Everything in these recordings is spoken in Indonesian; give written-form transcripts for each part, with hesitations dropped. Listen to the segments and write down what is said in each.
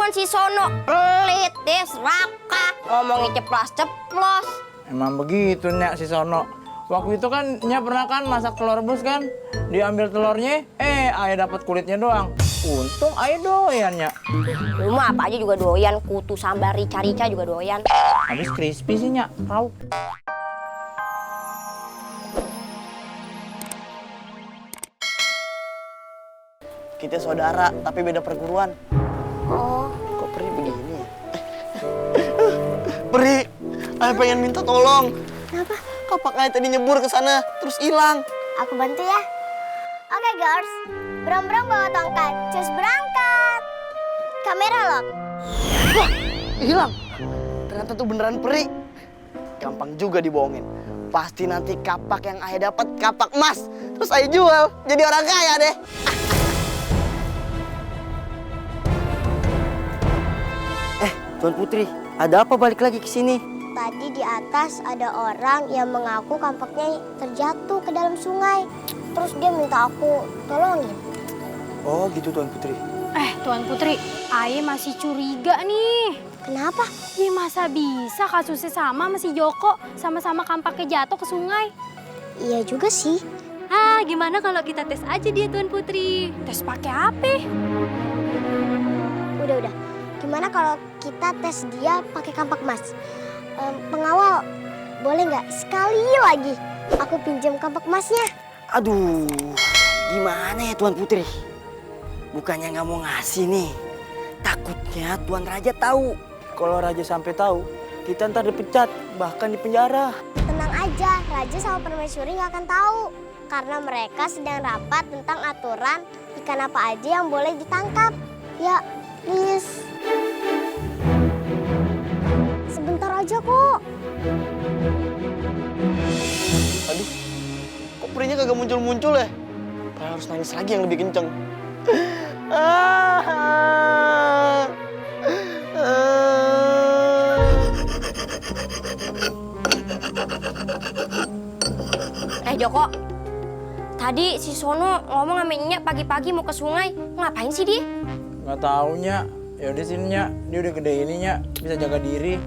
kelakuan si Sono. Pelit deh, serakah. Ngomongnya ceplas-ceplos. Emang begitu Nyak si Sono. Waktu itu kan Nyak pernah kan masak telur rebus kan? Diambil telurnya, ayah dapat kulitnya doang. Untung ayah doyan Nyak. Lu mah apa aja juga doyan, kutu sambar rica-rica juga doyan. Habis crispy sih Nyak, tahu. Kita saudara, tapi beda perguruan. Oh, Kok Pri begini ya? Pri, ayah pengen minta tolong. Kenapa? Kapak ayah tadi nyebur ke sana, terus hilang. Aku bantu ya. Oke, girls. Bram-bram bawa tongkat. Cus berangkat. Kamera lock. Wah, hilang. Ternyata tuh beneran Pri. Gampang juga dibohongin. Pasti nanti kapak yang ayah dapat kapak emas. Terus ayah jual, jadi orang kaya deh. Tuan Putri, ada apa balik lagi ke sini? Tadi di atas ada orang yang mengaku kampaknya terjatuh ke dalam sungai. Terus dia minta aku tolongin. Oh gitu Tuan Putri. Tuan Putri, Aye masih curiga nih. Kenapa? Nih masa bisa kasusnya sama si Joko, sama-sama kampaknya jatuh ke sungai? Iya juga sih. Gimana kalau kita tes aja dia Tuan Putri? Tes pakai apa? Udah. Gimana kalau kita tes dia pakai kampak emas? Pengawal, boleh nggak sekali lagi aku pinjam kampak emasnya? Aduh, gimana ya Tuan Putri? Bukannya nggak mau ngasih nih. Takutnya Tuan Raja tahu. Kalau Raja sampai tahu, kita ntar dipecat, bahkan di penjara. Tenang aja, Raja sama Permaisuri nggak akan tahu. Karena mereka sedang rapat tentang aturan ikan apa aja yang boleh ditangkap. Ya, please. Sebentar aja kok. Aduh, kok Prinya kagak muncul-muncul ya? Kayak harus nangis lagi yang lebih kenceng. Joko. Tadi si Sono ngomong sama Nyak pagi-pagi mau ke sungai. Ngapain sih dia? Nggak tahu Nyak. Ya udah sini Nyak, dia udah gede ini Nyak, bisa jaga diri.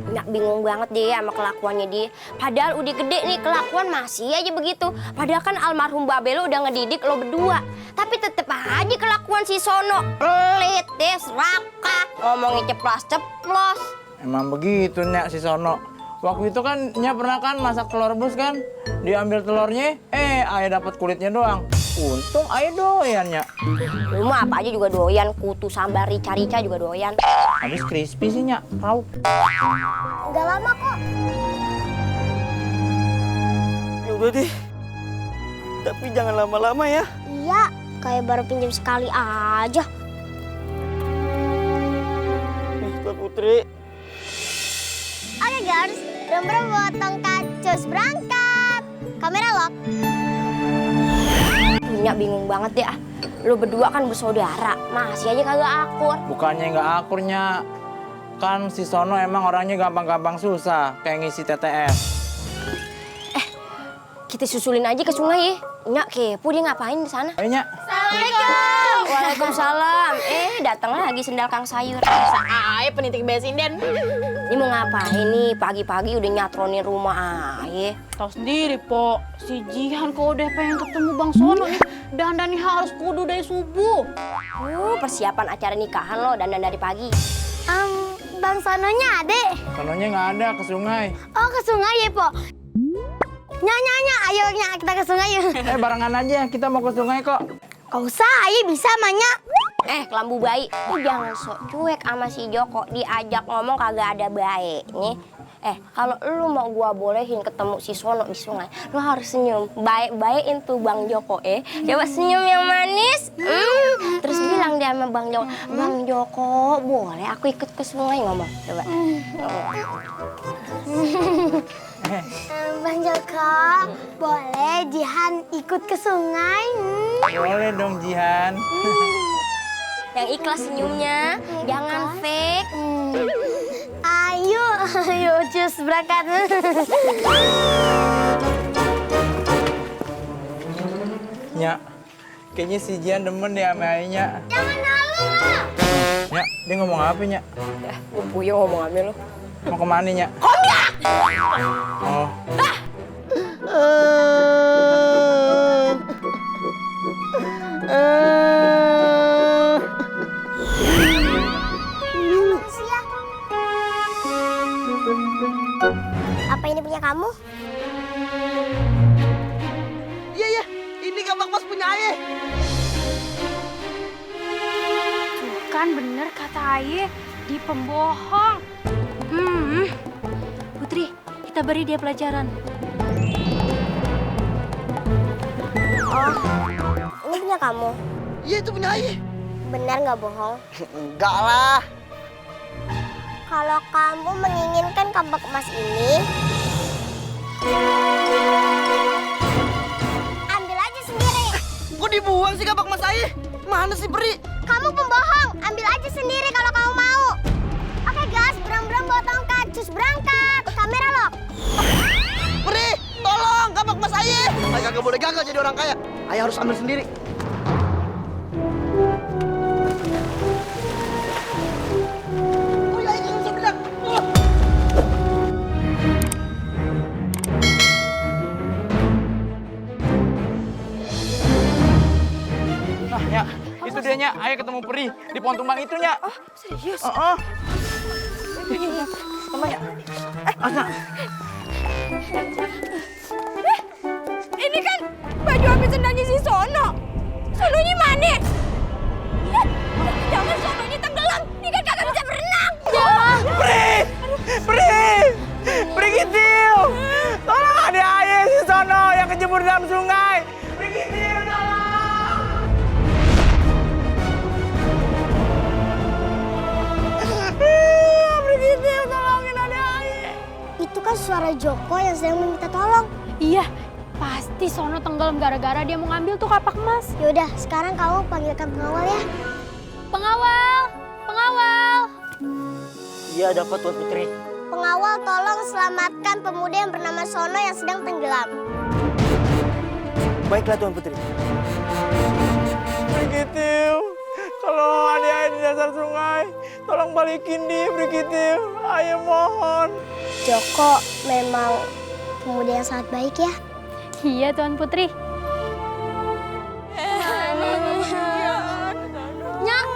Nyak bingung banget deh sama kelakuannya dia. Padahal udah gede nih, kelakuan masih aja begitu. Padahal kan almarhum Babe lo udah ngedidik lo berdua. Tapi tetep aja kelakuan si Sono. Pelit deh, serakah. Ngomongnya ceplas-ceplos. Emang begitu Nyak si Sono. Waktu itu kan Nyak pernah kan masak telur rebus kan? Diambil telurnya, ayah dapat kulitnya doang. Untung ayah doyan Nyak. Lu mah apa aja juga doyan, kutu sambar rica-rica juga doyan. Habis crispy sih Nyak, tahu. Nggak lama kok. Ya udah deh. Tapi jangan lama-lama ya. Iya, kayak baru pinjam sekali aja. Tuan Putri. Oke, girls. Bram-bram bawa tongkat. Cus berangkat. Kamera lock. Nyak bingung banget deh ah. Lu berdua kan bersaudara, masih aja kagak akur. Bukannya nggak akur Nyak. Kan si Sono emang orangnya gampang-gampang susah, kayak ngisi TTS. Kita susulin aja ke sungai ya. Nyak kepo dia ngapain di sana? Ayo Nyak. Assalamualaikum. Waalaikumsalam. Datang lagi sendal Kang Sayur. Aye penitik besinden. Ini mau ngapain nih? Pagi-pagi udah nyatronin rumah Aye. Tahu sendiri, Po. Si Jihan kalau udah pengen ketemu Bang Sono nih, dandannya harus kudu dari subuh. Persiapan acara nikahan lo dandan dari pagi. Bang Sononya adek. Sononya nggak ada, ke sungai. Oh, ke sungai ya, Po? Nyanyi, ayo kita ke sungai yuk. Barengan aja, kita mau ke sungai kok. Gak usah, ayo bisa Manya. Kelambu bayi, lu jangan sok cuek sama si Joko. Diajak ngomong kagak ada baiknya. Kalau lu mau gua bolehin ketemu si Sono di sungai, lu harus senyum. Baik-baikin tuh Bang Joko, Coba senyum yang manis. Terus bilang dia sama Bang Joko, Bang Joko, boleh aku ikut ke sungai ngomong. Coba. Bang Joko, boleh Jihan ikut ke sungai? Boleh dong Jihan. Yang ikhlas senyumnya, jangan fake. Ayo, cus berangkat. Nyak, kayaknya si Jihan demen deh sama ayahnya. Jangan halu lah. Nya, dia ngomong apa, Nya? Ya, gue puyeng ngomongannya lo. Mau kemana, Nya? Oh. Manusia. Apa ini punya kamu? Iya, iya. Ini kapak mas punya ayah. Kan bener kata Aye, di pembohong. Putri, kita beri dia pelajaran. Oh, ini punya kamu. Iya, itu punya ayah. Benar nggak bohong? Enggak lah. Kalau kamu menginginkan kapak emas ini, ambil aja sendiri. Kok dibuang sih kapak mas ayah? Mana sih Peri? Kamu pembohong, ambil aja sendiri kalau kamu mau. Oke guys, berang-berang bawa tongkat, cus berangkat. Kamera lock. Peri, tolong kapak mas ayah. Ayah kagak boleh gagal jadi orang kaya. Ayah harus ambil sendiri. Oh iya, ini bisa bilang. Nah, Nya, itu dia, Nya. Ayo ketemu Peri di pohon tumbang itu, Nya. Oh, serius? Oh. Teman, Nya. Asna. Ini kan baju ambil sendalnya si Sono. Sononya mana? Lihat, jangan Sononya tenggelam. Ini kan kagak bisa berenang. Peri! Peri! Peri Gitil! Tolong ada ayah si Sono yang kejebur dalam sungai. Peri Gitil, tolong! Peri Gitil, tolongin ada ayah. Itu kan suara Joko yang sedang meminta tolong. Iya, pasti Sono tenggelam gara-gara dia mau ngambil tuh kapak emas. Yaudah, sekarang kamu panggilkan pengawal ya. Pengawal, pengawal. Iya, dapat Tuan Putri. Pengawal tolong selamatkan pemuda yang bernama Sono yang sedang tenggelam. Baiklah Tuan Putri. Peri Gitil, kalau ada ayah di dasar sungai, tolong balikin dia, Peri Gitil. Ayah mohon. Joko memang pemuda yang sangat baik ya. Iya, Tuan Putri. Nyak,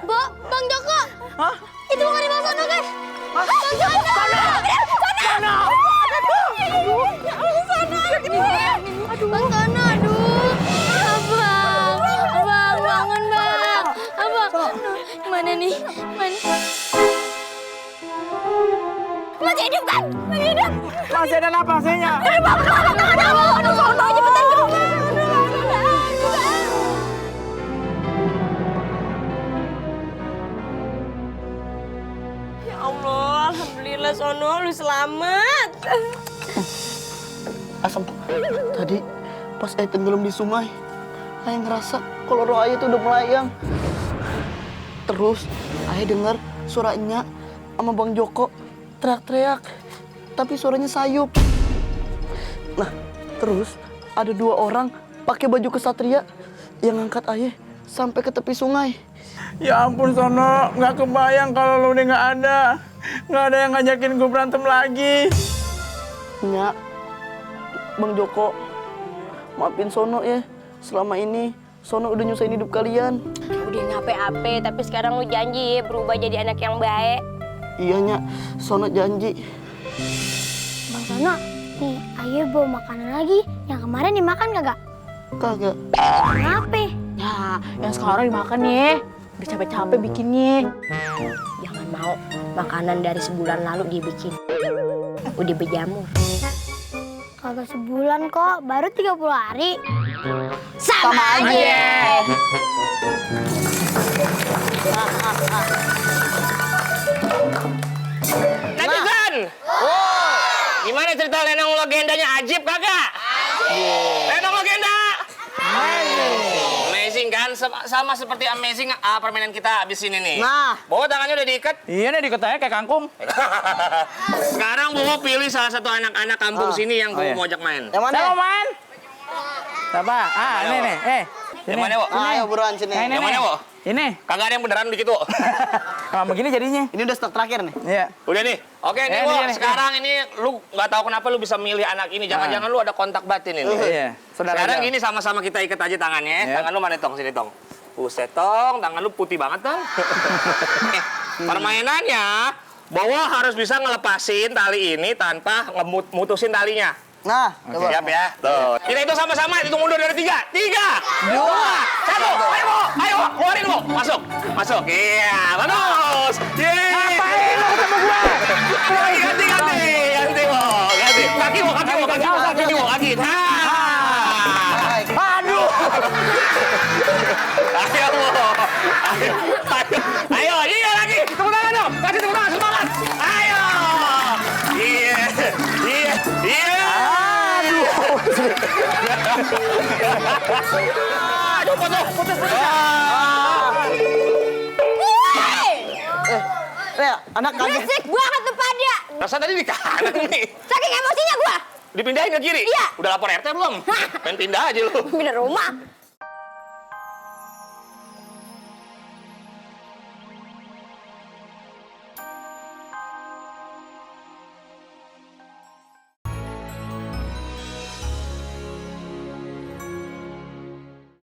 Bo, Bang Joko. Hah? Itu bukan di Bang Sono kan? Hah? Bang Sono. Sono! Bang Sono, aduh. Abang, bangun bang. Abang, mana nih? Mana? Masih hidup kan? Masih hidup. Masih ada napasnya. Aduh, Sono, cepetan dong. Ya Allah, alhamdulillah Sono, lu selamat. Asam, tadi pas ayah tenggelam di sungai, ayah ngerasa kalau roh ayah itu udah melayang. Terus ayah dengar suara Enya sama Bang Joko teriak-teriak, tapi suaranya sayup. Nah, terus ada 2 orang pakai baju kesatria yang ngangkat ayah sampai ke tepi sungai. Ya ampun Sono, nggak kebayang kalau lu udah nggak ada. Nggak ada yang ngajakin gue berantem lagi. Nya, Bang Joko, maafin Sono ya. Selama ini Sono udah nyusahin hidup kalian. Udah ngape-ape, tapi sekarang lu janji berubah jadi anak yang baik. Iya Nya, Sono janji. Bang Sono, nih ayo bawa makanan lagi. Yang kemarin dimakan kagak? Kagak. Kenapa? Ya, yang sekarang dimakan ya. Udah capek-capek bikinnya. Jangan mau makanan dari sebulan lalu dia bikin. Udah berjamur. Kagak sebulan kok, baru 30 hari. Sama aja. Netizen! Gimana cerita lenong legendanya Ajib kagak? Lenong legenda! Amazing kan? Sama seperti amazing permainan kita abis ini nih. Nah. Bawa tangannya udah diikat. Iya nih diketanya kayak kangkung. Sekarang Bobo pilih salah satu anak-anak kampung sini yang Oh, iya. mau ajak main. Yang mana? Saya mau main. Siapa? Ini nih. Yang mana, Wo? Ayo buruan sini. Nah, ini Yang mana, nih. Wo? Ini. Kagak ada yang beneran dikit, Wo. Nah, begini jadinya. Ini udah stok terakhir nih. Iya. Udah nih. Oke nih, Ini, Wo. ini. Sekarang ini lu nggak tahu kenapa lu bisa milih anak ini. Jangan-jangan lu ada kontak batin ini. Iya. Saudara Sekarang jauh. gini sama-sama kita ikat aja tangannya. Iya. Tangan lu mana, Tong? Sini, Tong. Buset, Tong. Tangan lu putih banget, Tong. Permainannya, Bowo harus bisa ngelepasin tali ini tanpa mutusin talinya. Nah, coba. Siap ya? Tuh. Kita itu sama-sama, hitung mundur dari 3. 3, 2, 1. Ayo, Bo. Ayo, keluarin, Bo. Masuk. Masuk. Iya, bagus. Yeay. Ngapain lu ketemu gua? Ganti, Bo. Ganti. Kaki, Bo. Kaki. Nah. Aduh. Ayo, Bo. Ayo. Iya lagi. Tepuk tangan dong. Kasih tepuk tangan, semangat. Ayo. Iya. Aduh, putus. Rea, anak kaget. Berisik banget tuh pada. Rasa tadi di kanan nih. Saking emosinya gua. Dipindahin ke kiri? Iya. Udah lapor RT belum? Pengen pindah aja lu. Pindah rumah.